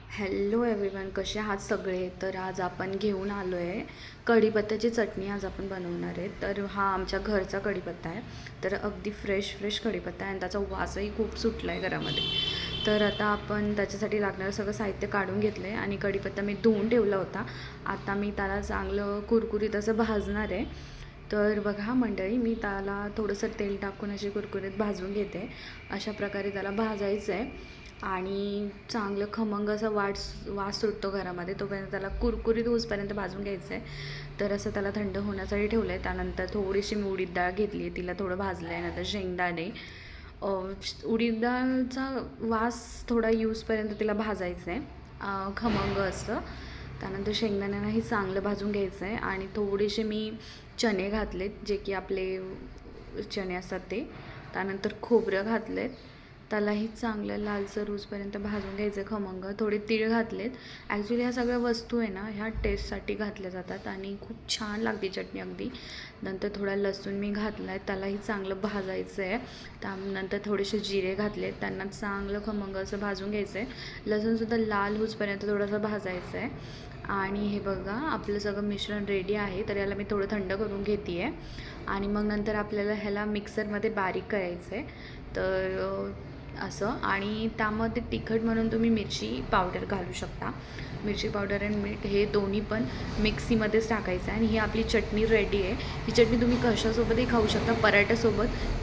Hello everyone, कसे आहात सगळे. तर आज आपण घेऊन आलो आहे कढीपत्त्याची चटणी. आज आपण बनवणार आहे. तर हा आमच्या घरचा कढीपत्ता आहे. तर अगदी फ्रेश कढीपत्ता आहे आणि त्याचा वासही खूप सुटला आहे घरामध्ये. तर आता आपण त्याच्यासाठी लागणारं सगळं साहित्य काढून घेतलं आहे आणि कढीपत्ता मी धुवून ठेवला होता. आता मी त्याला चांगलं कुरकुरीत असं भाजणार आहे. तर बघा मंडळी, मी त्याला थोडंसं तेल टाकून अशी कुरकुरीत भाजून घेते. अशा प्रकारे त्याला भाजायचं आहे आणि चांगलं खमंग असं वास सुटतो घरामध्ये, तोपर्यंत त्याला कुरकुरीत होईपर्यंत भाजून घ्यायचं आहे. तर असं त्याला थंड होण्यासाठी ठेवलं आहे. त्यानंतर थोडीशी मी उडीद डाळ घेतली आहे, तिला थोडं भाजलं आहे. नंतर शेंगदाणे, उडीद डाळचा वास थोडा यूजपर्यंत तिला भाजायचं आहे, खमंग असं. त्यानंतर शेंगदाण्यांनाही चांगलं भाजून घ्यायचं आहे आणि थोडेसे मी चणे घातलेत, जे की आपले चणे असतात ते. त्यानंतर खोबरं घातलेत, त्यालाही चांगलं लालसर होईपर्यंत भाजून घ्यायचं खमंग. थोडे तीळ घातलेत. ॲक्च्युली ह्या सगळ्या वस्तू आहे ना, ह्या टेस्टसाठी घातल्या जातात आणि खूप छान लागते चटणी अगदी. नंतर थोडा लसूण मी घातला आहे, त्यालाही चांगलं भाजायचं आहे. त्यानंतर थोडेसे जिरे घातलेत, त्यांना चांगलं खमंग असं भाजून घ्यायचं आहे. लसूणसुद्धा लाल होईपर्यंत थोडंसं भाजायचं आहे. आणि हे बघा, आपलं सगळं मिश्रण रेडी आहे. तर याला मी थोडं थंड करून घेते आहे आणि मग नंतर आपल्याला ह्याला मिक्सरमध्ये बारीक करायचं आहे. तर असं. आणि त्यामध्ये तिखट म्हणून तुम्ही मिरची पावडर घालू शकता. मिरची पावडर आणि मीठ हे दोन्ही पण मिक्सीमध्येच टाकायचं आहे आणि ही आपली चटणी रेडी आहे. ही चटणी तुम्ही कशासोबतही खाऊ शकता, पराठ्यासोबत